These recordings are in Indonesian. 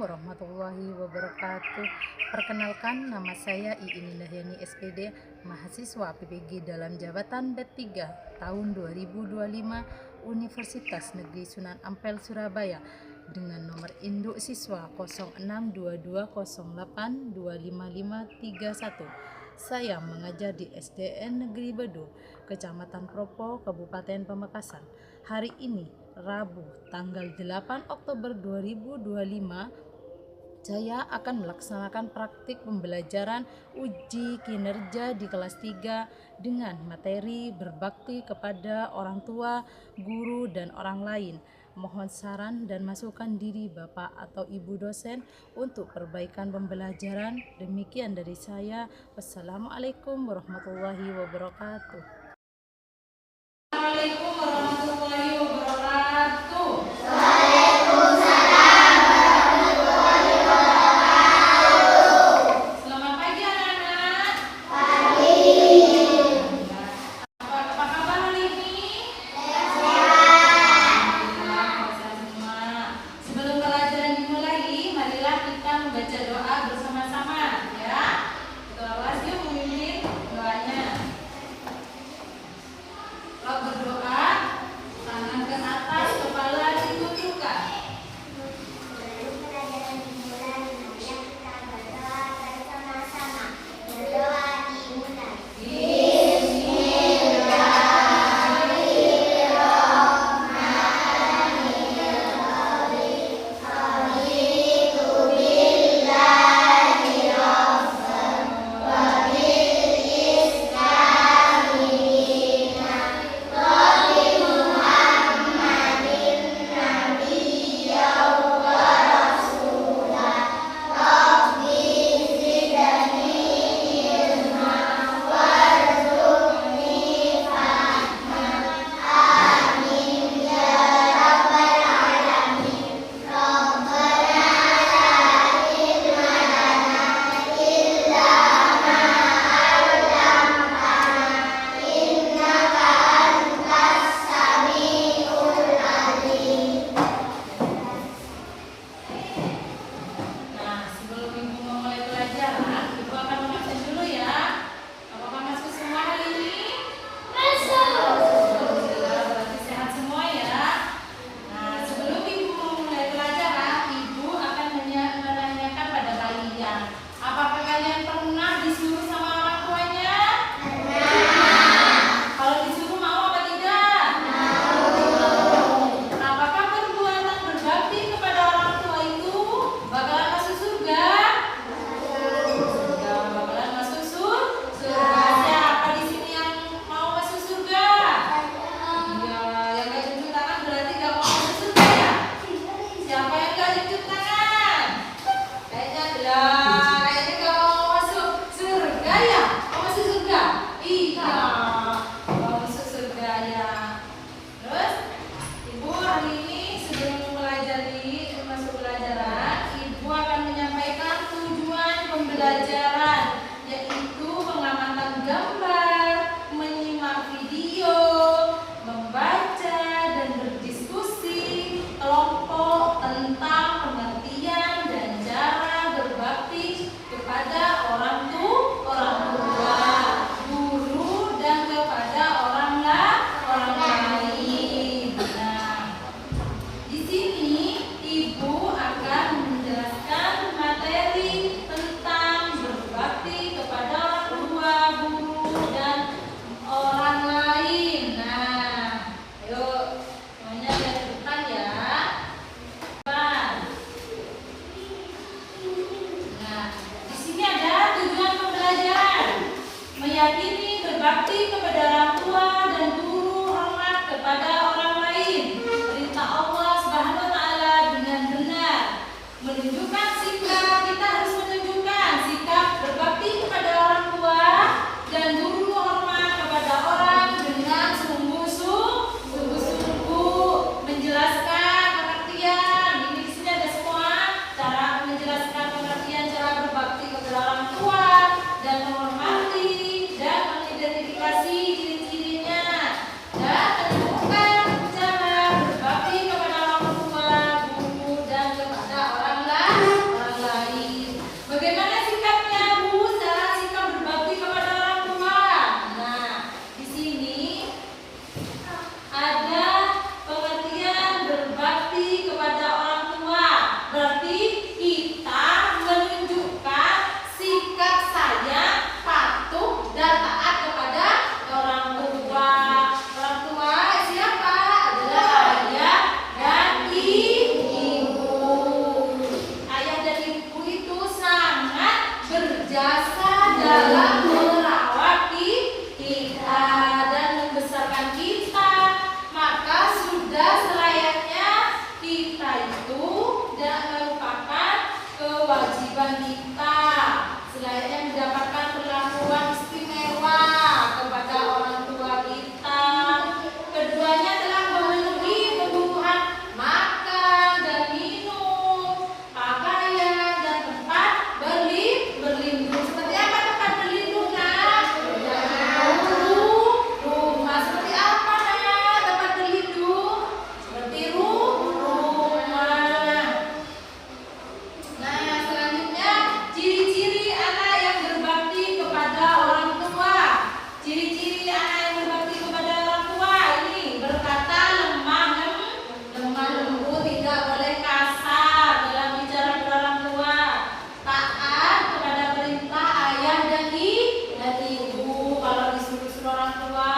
warahmatullahi wabarakatuh. Perkenalkan, nama saya Iin Indahyani SPD, mahasiswa PPG dalam jabatan B3 tahun 2025 Universitas Negeri Sunan Ampel Surabaya dengan nomor induk siswa 062208255531. Saya mengajar di SDN Negeri Bedu, Kecamatan Propo, Kabupaten Pamekasan. Hari ini, Rabu, tanggal 8 Oktober 2025, saya akan melaksanakan praktik pembelajaran uji kinerja di kelas 3 dengan materi berbakti kepada orang tua, guru, dan orang lain. Mohon saran dan masukan diri Bapak atau Ibu dosen untuk perbaikan pembelajaran. Demikian dari saya. Wassalamualaikum warahmatullahi wabarakatuh. Assalamualaikum warahmatullahi wabarakatuh. Selamat pagi anak-anak. Apa kabar hari ini? Alhamdulillah, sehat semua. Sebelum pelajaran dimulai, marilah kita membaca doa bersama-sama, ya. Ketua kelas yuk memimpin doanya. Kalau berdoa, tangan ke atas, kepala ditundukkan. Nah, sebelum Ibu memulai pelajaran, Ibu akan mengabsen dulu ya. Apakah masuk semua hari ini? Alhamdulillah, berarti sehat semua ya. Nah, sebelum Ibu memulai pelajaran, Ibu akan menanyakan pada kalian, apakah kalian pernah disuruh sama orang tuanya? Kalau disuruh mau apa tidak? Apakah perbuatan berbakti kepada orang tua itu bakalan masuk surga? Surga, bakalan masuk surga. Siapa di sini yang mau masuk surga? Iya, yang gak jujur tangan berarti gak mau masuk surga ya? Siapa yang gak jujur tangan? Kayaknya gak mau masuk surga ya? Mau masuk surga? Iya, mau masuk surga ya. Terus, Ibu hari ini sebelum masuk pelajaran, Ibu akan menyampaikan tujuan pembelajaran, yaitu pengamatan gambar, menyimak video, membaca dan berdiskusi kelompok tentang pengertian dan cara berbakti kepada orang tua, guru, dan kepada orang lain. Nah, di sini Ibu akan menjelaskan materi tentang berbakti kepada orang tua, guru, dan orang lain. Nah, ayo semuanya lihat ke depan ya. Depan. Nah, di sini ada tujuan pembelajaran. Meyakini berbakti kepada orang tua dan guru, hormat kepada orang lain, perintah Allah Subhanahu wa taala dengan benar. Menunjukkan sikap, kita harus menunjukkan sikap berbakti kepada orang tua dan guru, hormat kepada orang dengan sungguh-sungguh. Menjelaskan pengertian. Ini di sini ada semua cara menjelaskan pengertian cara berbakti kepada orang tua dan menghormati dan mengidentifikasi ciri-cirinya dan menemukan dalam merawat kita dan membesarkan kita. Maka sudah selayaknya kita itu dan merupakan kewajiban kita, selayaknya mendapatkan perlakuan istimewa kepada orang tua kita. Keduanya telah memenuhi kebutuhan makan dan minum, pakaian dan tempat berlindung. Seperti apa tempat berlindung, Nak? Rumah. Seperti apa, Nak, tempat berlindung? Seperti rumah. Nah, selanjutnya ciri-ciri anak yang berbakti kepada orang tua. Ciri-ciri anak yang berbakti kepada orang tua ini berkata lemah lembut, tidak boleh kasar dalam bicara kepada orang tua, taat kepada perintah ayah dan ibu kalau disuruh orang tua,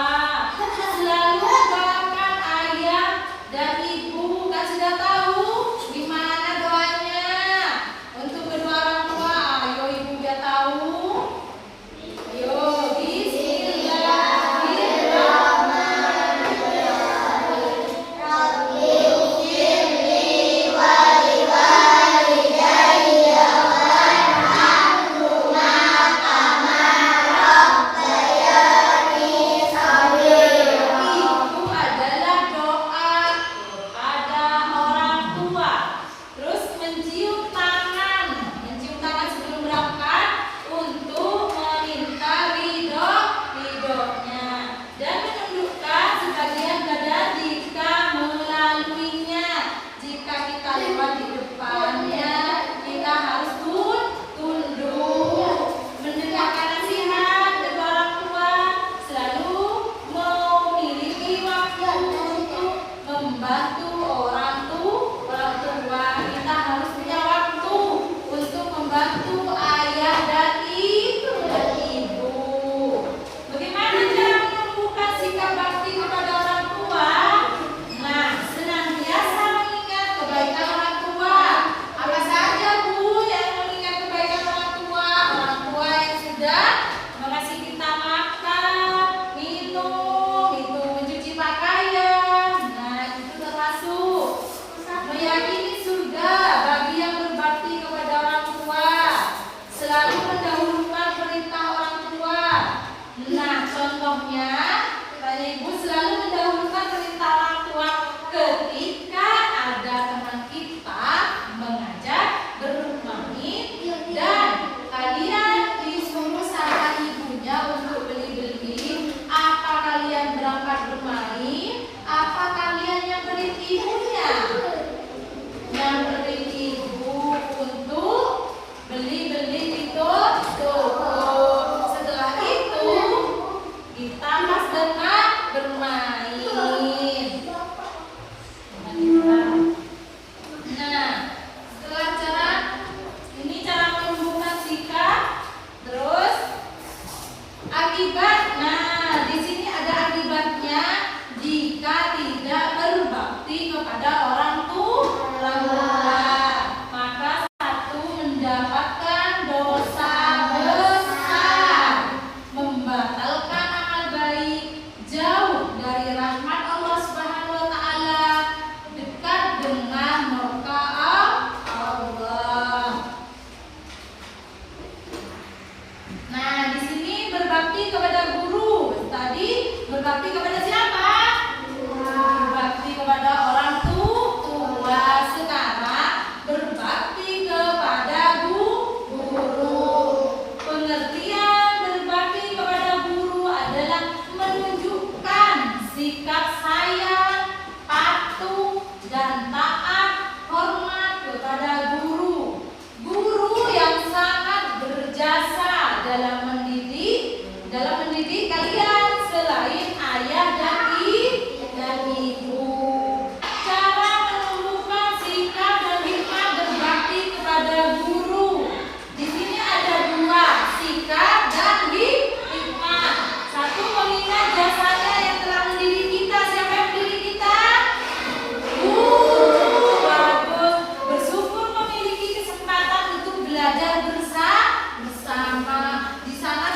selalu doakan ayah dan ibu. Kan sudah tahu gimana doanya untuk kedua orang tua. Ayo ibu biar tahu. Ayo, itu adalah doa kepada orang tua. Terus mencium tangan sebelum berangkat untuk meminta ridhonya dan menundukkan sebagian badan jika melaluinya. Jika kita lewat di depannya, kita harus tunduk, mendengarkan nasihat dari orang tua, selalu memiliki waktu untuk membantu orang tua. Kita harus punya waktu untuk membantu ayah dan ibu. Bagaimana cara menumbuhkan sikap bakti kepada orang tua? Nah, senantiasa mengingat kebaikan orang tua. Apa saja, Bu, yang mengingat kebaikan orang tua? Orang tua yang sudah mengasih kita makan, minum, itu mencuci pakaian. Nah, itu termasuk meyakini surga bagi yang berbakti kepada orang tua, selalu mendahulukan perintah orang tua. Nah, contohnya tanya ibu, selalu mendahulukan perintah orang tua ketika ada teman kita mengajak bermain dan kalian disuruh sama ibunya untuk beli-beli. Apa kalian berangkat bermain? Apa kalian yang beri ibunya? Yang beri ibu untuk beli-beli di toko. Setelah itu kita pas bermain. Nah, setelah cara menumbuhkan sikap, terus akibat. Nah, di sini ada akibatnya jika tidak berbakti kepada orang tua. Maka satu, mendapatkan dosa besar, membatalkan amal baik, jauh dari rahmat Allah Subhanahu wa taala, dekat dengan murka Allah. Nah, di sini berbakti kepada guru. Tadi berbakti kepada siapa? Berbakti kepada orang tua. Sekarang berbakti kepada guru. Pengertian berbakti kepada guru adalah menunjukkan sikap sayang, patuh, dan taat, hormat kepada guru. Guru yang sangat berjasa dalam mendidik kalian selain ayah dan ibu. Cara menumbuhkan sikap dan hikmat berbakti kepada guru. Di sini ada dua, sikap dan hikmat. Satu, mengingat jasanya yang telah mendidik kita. Siapa yang mendidik kita? Bagus. Bersyukur memiliki kesempatan untuk belajar bersama. Di sana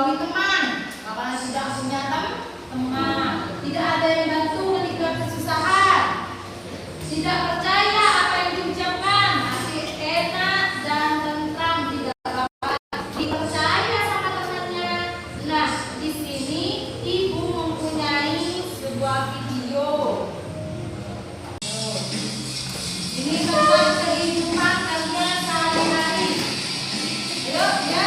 suami teman. Karena tidak punya teman, tidak ada yang bantu ketika kesusahan, tidak percaya apa yang diucapkan, masih enak dan tentram, tidak dipercaya sama temannya. Nah, di sini ibu mempunyai sebuah video. Ini tentang kehidupan kalian sehari-hari. Ayo, ya.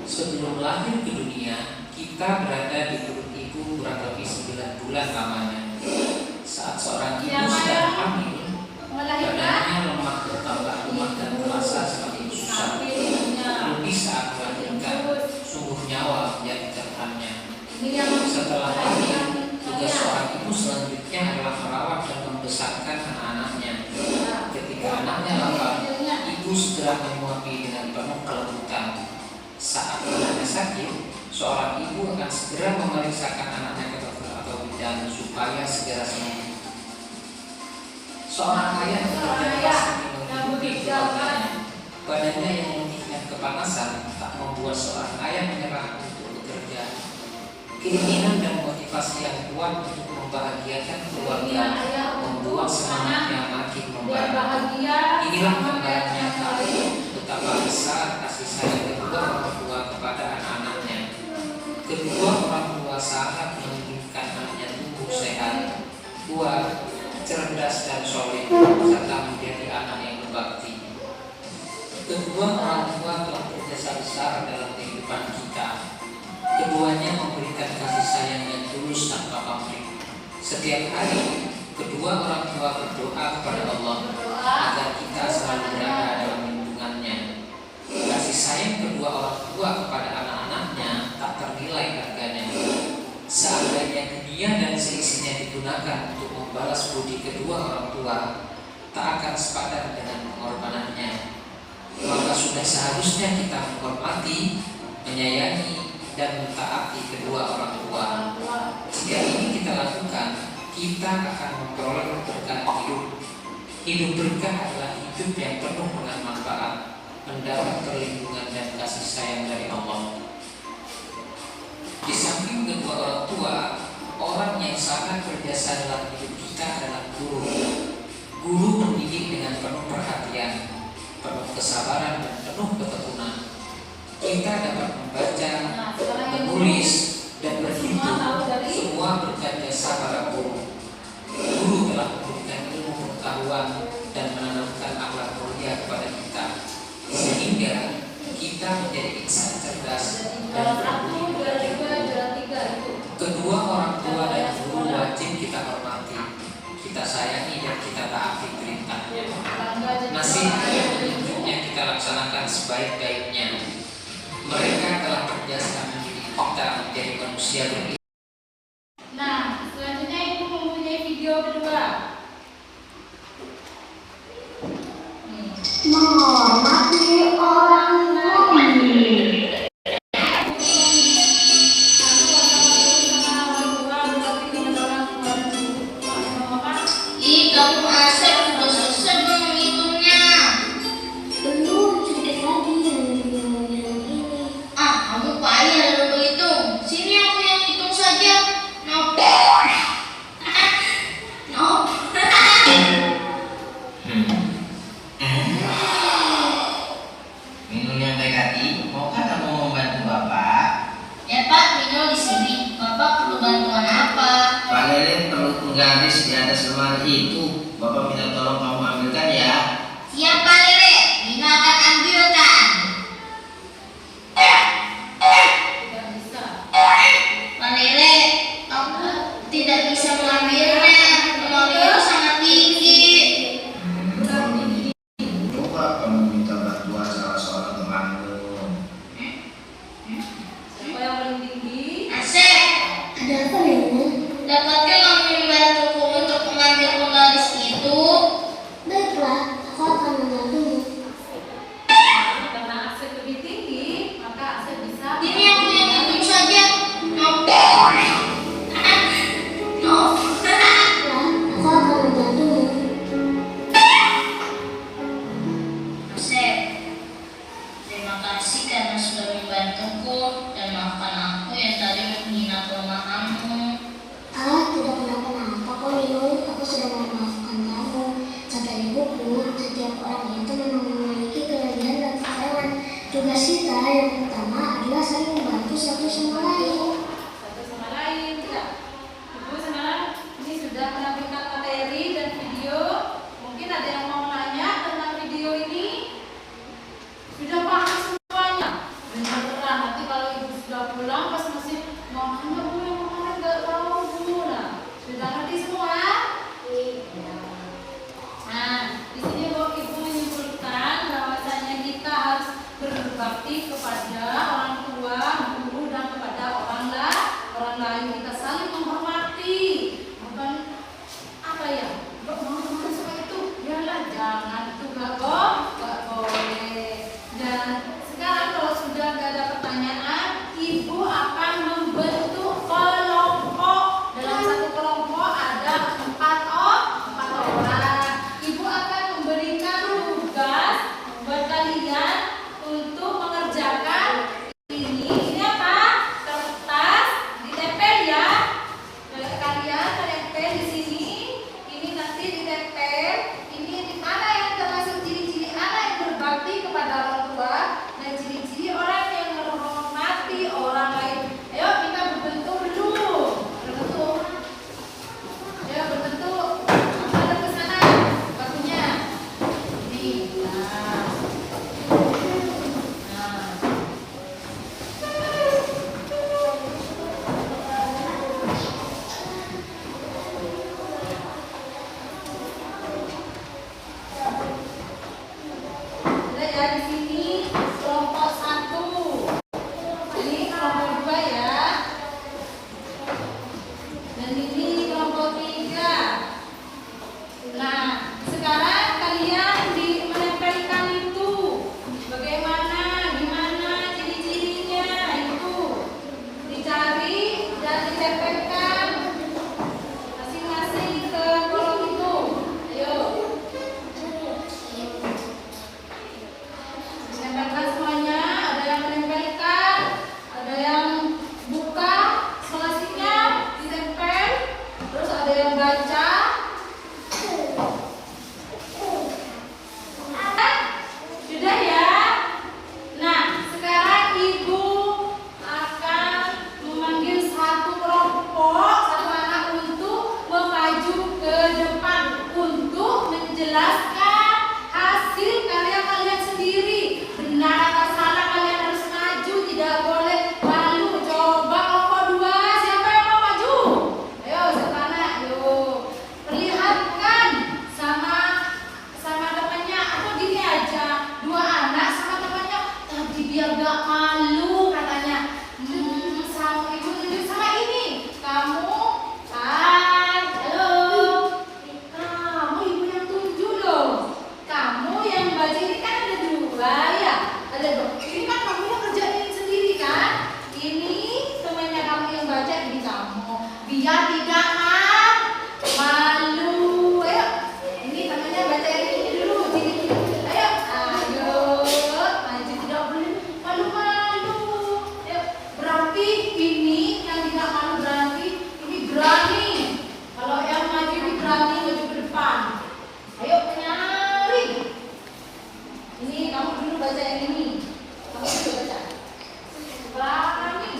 Sebelum lahir ke dunia, kita berada di perut ibu kurang lebih 9 bulan lamanya. Saat seorang ibu sedang hamil, badannya lemah, bertambah lemah dan terasa semakin susah. Terlebih saat melahirkan, sungguh nyawa menjadi taruhannya. Setelah hamil, tugas seorang ibu selanjutnya adalah merawat dan membesarkan anak-anaknya. Ketika anaknya lapar, ibu segera menyuapi dengan penuh kelembutan. Saat anaknya sakit, seorang ibu akan segera memeriksakan anaknya ke dokter atau bidan supaya segera sembuh. Seorang ayah bekerja keras demi menghidupi keluarganya. Badannya yang mendidih dan kepanasan tak membuat seorang ayah menyerah untuk bekerja. Keinginan dan motivasi yang kuat untuk membahagiakan keluarga membuat semangatnya makin membara. Inilah gambaran nyata betapa besar kasih sayang kedua orang tua kepada anak-anaknya. Kedua orang tua sangat menginginkan anaknya tumbuh sehat, kuat, cerdas dan soleh, serta menjadi anak yang berbakti. Kedua orang tua telah berjasa besar dalam kehidupan kita. Keduanya memberikan kasih sayang yang tulus tanpa pamrih. Setiap hari, kedua orang tua berdoa kepada Allah agar kita selalu berada dalam lindungannya. Kasih sayang kedua orang tua kepada anak-anaknya tak ternilai harganya. Seandainya dunia dan seisinya digunakan untuk membalas budi kedua orang tua, tak akan sepadan dengan pengorbanannya. Maka sudah seharusnya kita menghormati, menyayangi, dan mentaati kedua orang tua. Jika ini kita lakukan, kita akan memperoleh berkah hidup. Hidup berkah adalah hidup yang penuh dengan manfaat, mendapat perlindungan dan kasih sayang dari Allah. Di samping kedua orang tua, orang yang sangat berjasa dalam hidup kita adalah guru. Guru mendidik dengan penuh perhatian, penuh kesabaran dan penuh ketekunan. Kita dapat membaca, menulis, dan berhitung, semua berkat jasa para guru. Guru telah memberikan ilmu pengetahuan dan menanamkan akhlak mulia kepada kita, sehingga kita menjadi insan cerdas dan berbudi pekerti. Kedua orang tua dan guru wajib kita hormati, kita sayangi dan kita taati perintahnya. Nasihat dan petunjuknya kita laksanakan sebaik-baiknya. Mereka telah berjasa mendidik kita menjadi manusia berilmu. Nah, selanjutnya ibu mempunyai video kedua. Menghormati orang lain. Ih, kamu Asep udah selesai belum menghitungnya? Belum, sedikit lagi yang ini. Ah, kamu payah dalam berhitung. Sini aku yang hitung saja. Nope. Nope. Minu yang baik hati, maukah kamu membantu Bapak? Ya Pak, Mino di sini. Bapak perlu bantuan apa? Pak Lele perlu penggaris di atas lemari itu. Bapak minta tolong kamu ambilkan ya. Siap Pak Lele, Mino akan ambilkan. Tidak bisa. Pak Lele, aku tidak bisa mengambilnya. Lemari itu sangat tinggi. Coba kamu minta bantuan salah seorang temanmu. Siapa yang paling tinggi? Asep, Ada apa Lele? dapatkah kamu membantuku untuk mengambil penggaris itu? Baiklah, aku akan membantumu. Karena Asep lebih tinggi, maka Asep bisa. Ini aku yang hitung saja. Nope. Nope. Baiklah, aku akan membantumu. tidak malu. Ayo, ini namanya baca yang ini dulu. Sini. Ayo, maju tidak boleh malu-malu. Ayo, berarti ini yang tidak malu berarti ini berani. Kalau yang maju ini berani maju ke depan. Ayo penari. Ini kamu dulu baca yang ini. Kamu dulu baca. Berani.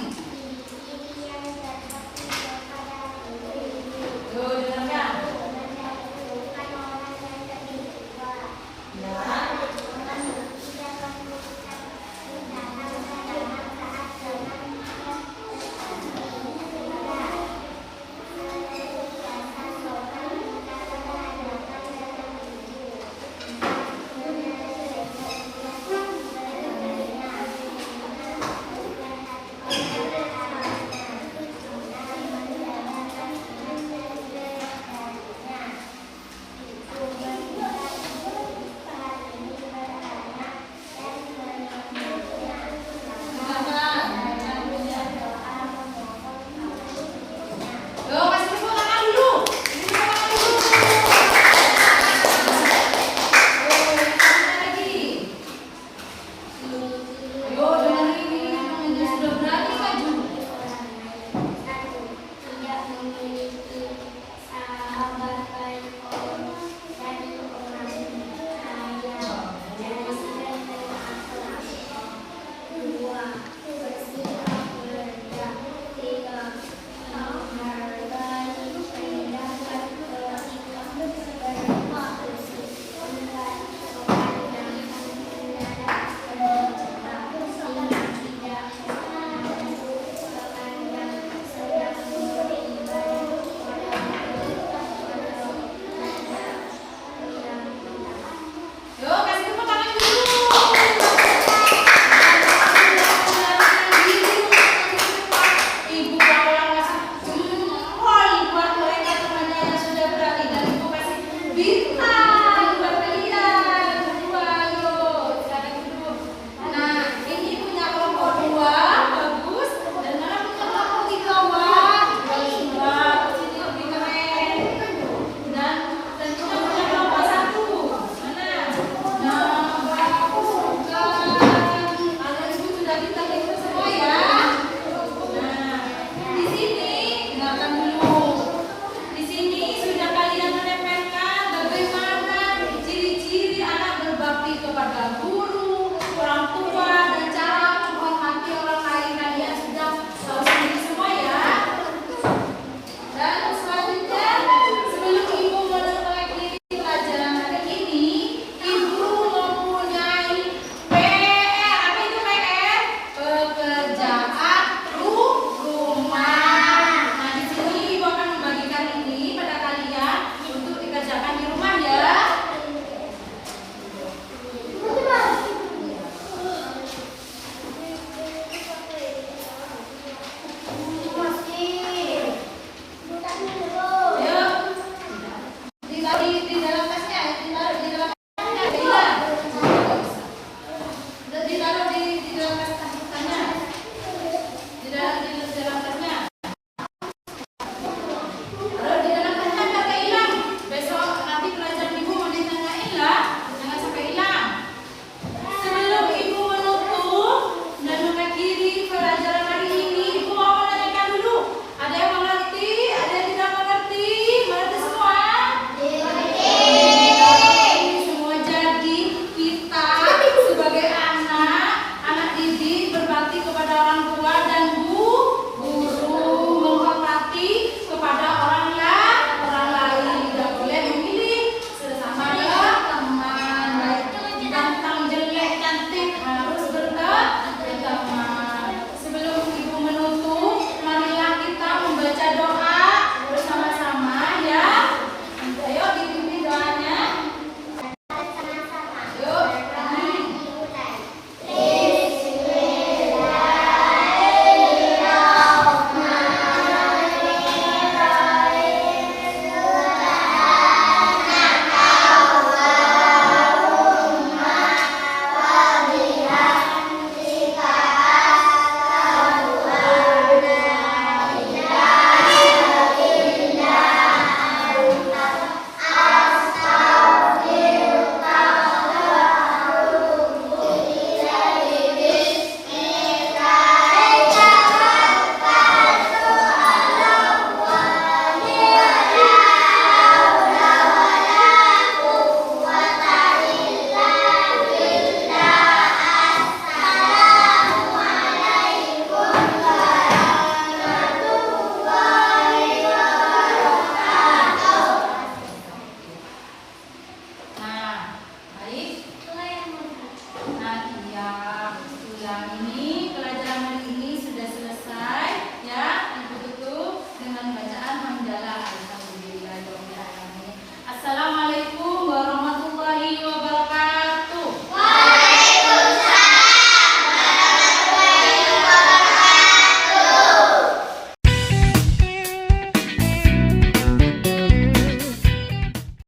siang ini